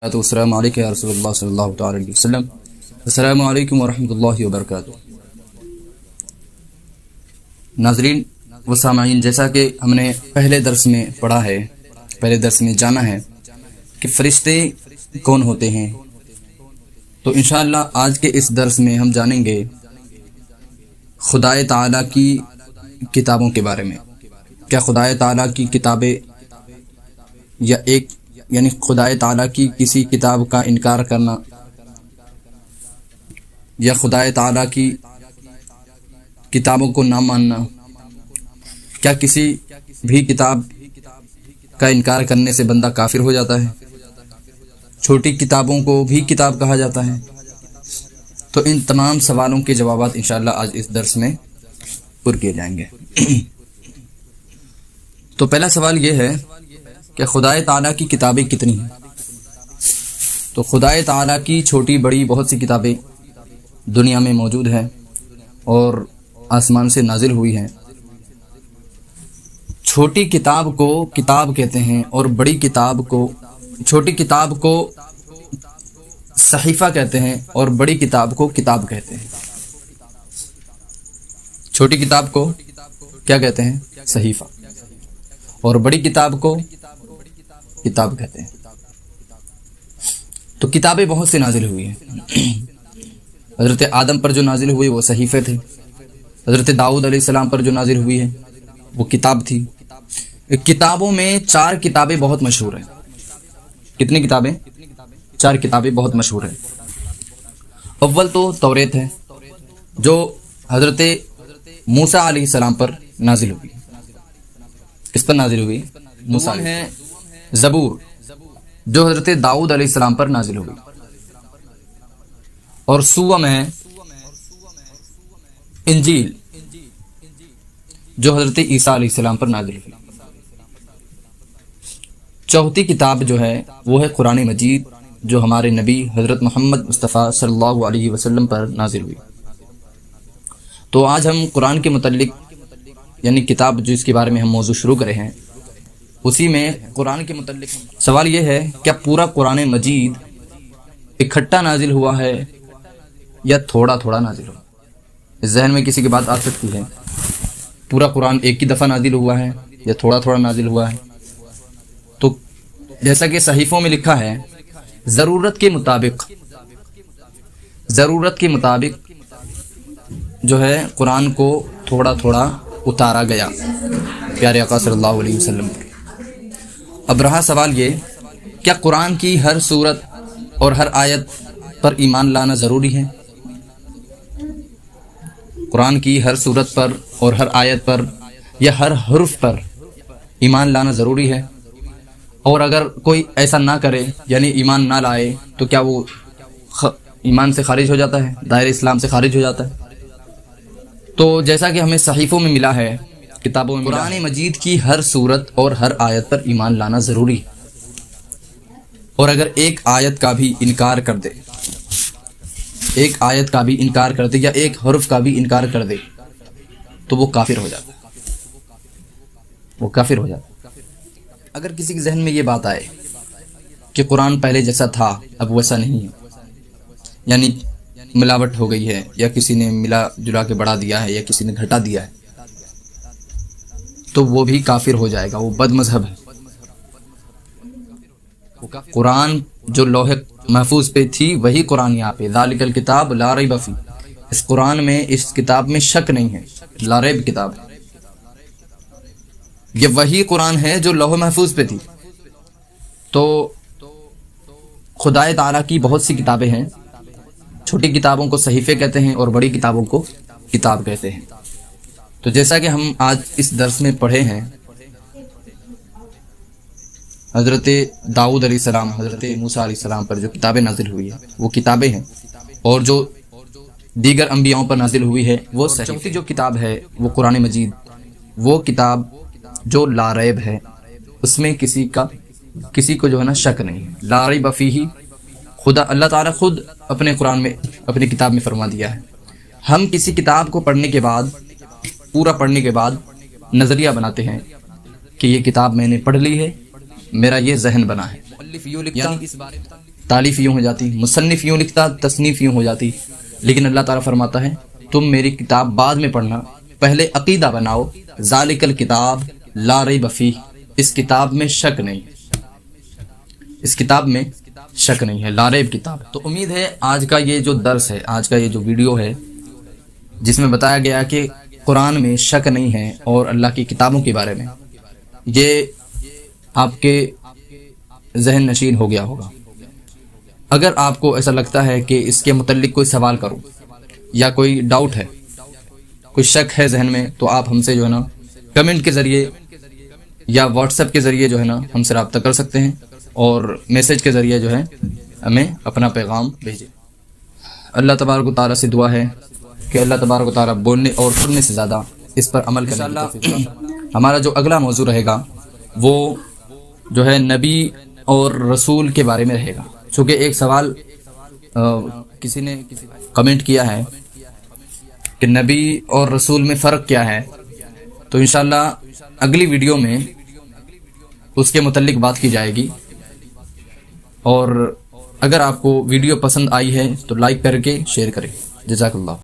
السلام علیکم یا رسول اللہ صلی اللہ تعالی علیہ وسلم۔ السلام علیکم ورحمۃ اللہ وبرکاتہ۔ ناظرین و سامعین، جیسا کہ ہم نے پہلے درس میں پڑھا ہے، پہلے درس میں جانا ہے کہ فرشتے کون ہوتے ہیں، تو انشاءاللہ آج کے اس درس میں ہم جانیں گے خدائے تعالیٰ کی کتابوں کے بارے میں۔ کیا خدائے تعالیٰ کی کتابیں یا یعنی خدائے تعالیٰ کی کسی کتاب کا انکار کرنا یا خدائے تعالیٰ کی کتابوں کو نہ ماننا، کیا کسی بھی کتاب کا انکار کرنے سے بندہ کافر ہو جاتا ہے؟ چھوٹی کتابوں کو بھی کتاب کہا جاتا ہے؟ تو ان تمام سوالوں کے جوابات انشاءاللہ آج اس درس میں پر کیے جائیں گے۔ تو پہلا سوال یہ ہے کہ خدائے تعالیٰ کی کتابیں کتنی ہیں؟ تو خدائے تعالیٰ کی چھوٹی بڑی بہت سی کتابیں دنیا میں موجود ہیں اور آسمان سے نازل ہوئی ہیں۔ چھوٹی کتاب کو کتاب کہتے ہیں اور بڑی کتاب کو، چھوٹی کتاب کو صحیفہ کہتے ہیں اور بڑی کتاب کو کتاب کہتے ہیں۔ چھوٹی کتاب کو کیا کہتے ہیں؟ صحیفہ، اور بڑی کتاب کو کتاب کہتے ہیں۔ تو کتابیں بہت سے نازل ہوئی ہیں۔ حضرت آدم پر جو نازل ہوئی وہ صحیفے تھے، حضرت داؤد علیہ السلام پر جو نازل ہوئی ہے وہ کتاب تھی۔ کتابوں میں 4 کتابیں بہت مشہور ہیں۔ کتنی کتابیں؟ 4 کتابیں بہت مشہور ہیں۔ اول تو توریت ہے جو حضرت موسیٰ علیہ السلام پر نازل ہوئی۔ کس پر نازل ہوئی؟ موسیٰ ہے۔ زبور جو حضرت داؤد علیہ السلام پر نازل ہوئی، اور سوم ہے انجیل جو حضرت عیسیٰ علیہ السلام پر نازل ہوئی۔ چوتھی کتاب جو ہے وہ ہے قرآن مجید جو ہمارے نبی حضرت محمد مصطفیٰ صلی اللہ علیہ وسلم پر نازل ہوئی۔ تو آج ہم قرآن کے متعلق یعنی کتاب جو اس کے بارے میں ہم موضوع شروع کرے ہیں اسی میں قرآن کے متعلق سوال یہ ہے، کیا پورا قرآن مجید اکٹھا نازل ہوا ہے یا تھوڑا تھوڑا نازل ہوا؟ اس ذہن میں کسی کی بات آ سکتی ہے، پورا قرآن ایک ہی دفعہ نازل ہوا ہے یا تھوڑا تھوڑا نازل ہوا ہے؟ تو جیسا کہ صحیفوں میں لکھا ہے، ضرورت کے مطابق جو ہے قرآن کو تھوڑا تھوڑا اتارا گیا پیارے آقا صلی اللہ علیہ وسلم پر۔ اب رہا سوال یہ، کیا قرآن کی ہر سورت اور ہر آیت پر ایمان لانا ضروری ہے؟ قرآن کی ہر سورت پر اور ہر آیت پر یا ہر حرف پر ایمان لانا ضروری ہے؟ اور اگر کوئی ایسا نہ کرے یعنی ایمان نہ لائے تو کیا وہ ایمان سے خارج ہو جاتا ہے، دائرہ اسلام سے خارج ہو جاتا ہے؟ تو جیسا کہ ہمیں صحیفوں میں ملا ہے، کتابوں میں قرآن مجید کی ہر سورت اور ہر آیت پر ایمان لانا ضروری ہے، اور اگر ایک آیت کا بھی انکار کر دے، ایک آیت کا بھی انکار کر دے یا ایک حرف کا بھی انکار کر دے تو وہ کافر ہو جاتا ہے، وہ کافر ہو جاتا ہے۔ اگر کسی کے ذہن میں یہ بات آئے کہ قرآن پہلے جیسا تھا اب ویسا نہیں ہے، یعنی ملاوٹ ہو گئی ہے یا کسی نے ملا جلا کے بڑھا دیا ہے یا کسی نے گھٹا دیا ہے، تو وہ بھی کافر ہو جائے گا، وہ بد مذہب ہے۔ قرآن جو لوح محفوظ پہ تھی وہی قرآن یہاں پہ، ذالک الکتاب لا ریب فیہ، اس قرآن میں، اس کتاب میں شک نہیں ہے، لا ریب کتاب ہے، یہ وہی قرآن ہے جو لوح محفوظ پہ تھی۔ تو خدائے تعالیٰ کی بہت سی کتابیں ہیں، چھوٹی کتابوں کو صحیفے کہتے ہیں اور بڑی کتابوں کو کتاب کہتے ہیں۔ تو جیسا کہ ہم آج اس درس میں پڑھے ہیں، حضرت داؤد علیہ السلام، حضرت موسیٰ علیہ السلام پر جو کتابیں نازل ہوئی ہیں وہ کتابیں ہیں، اور جو دیگر انبیاؤں پر نازل ہوئی ہے وہ صحیفے۔ چوتھی جو کتاب ہے وہ قرآن مجید، وہ کتاب جو لا ریب ہے، اس میں کسی کو جو ہے نا شک نہیں ہے، لا ریب فیہ۔ خدا اللہ تعالیٰ خود اپنے قرآن میں، اپنی کتاب میں فرما دیا ہے۔ ہم کسی کتاب کو پڑھنے کے بعد، پورا پڑھنے کے بعد نظریہ بناتے ہیں کہ یہ کتاب میں نے پڑھ لی ہے، میرا یہ ذہن بنا ہے۔ مؤلف یوں لکھتا تالیف یوں ہو جاتی، مصنف یوں لکھتا تصنیف یوں ہو جاتی، لیکن اللہ تعالیٰ فرماتا ہے تم میری کتاب بعد میں پڑھنا، پہلے عقیدہ بناؤ، ذالک الکتاب لا ریب فیہ، اس کتاب میں شک نہیں، اس کتاب میں شک نہیں ہے، لا ریب کتاب۔ تو امید ہے آج کا یہ جو درس ہے، آج کا یہ جو ویڈیو ہے جس میں بتایا گیا کہ قرآن میں شک نہیں ہے اور اللہ کی کتابوں کے بارے میں، یہ آپ کے ذہن نشین ہو گیا ہوگا۔ اگر آپ کو ایسا لگتا ہے کہ اس کے متعلق کوئی سوال کروں یا کوئی ڈاؤٹ ہے، کوئی شک ہے ذہن میں، تو آپ ہم سے جو ہے نا کمنٹ کے ذریعے یا واٹس ایپ کے ذریعے جو ہے نا ہم سے رابطہ کر سکتے ہیں، اور میسج کے ذریعے جو ہے ہمیں اپنا پیغام بھیجیں۔ اللہ تبارک و تعالیٰ سے دعا ہے کہ اللہ تبارک و تعالیٰ بولنے اور سننے سے زیادہ اس پر عمل کرنے کی توفیق عطا فرمائے۔ ہمارا جو اگلا موضوع رہے گا وہ جو ہے نبی اور رسول کے بارے میں رہے گا، چونکہ ایک سوال کسی نے کمنٹ کیا ہے کہ نبی اور رسول میں فرق کیا ہے، تو انشاءاللہ اگلی ویڈیو میں اس کے متعلق بات کی جائے گی۔ اور اگر آپ کو ویڈیو پسند آئی ہے تو لائک کر کے شیئر کریں۔ جزاک اللہ۔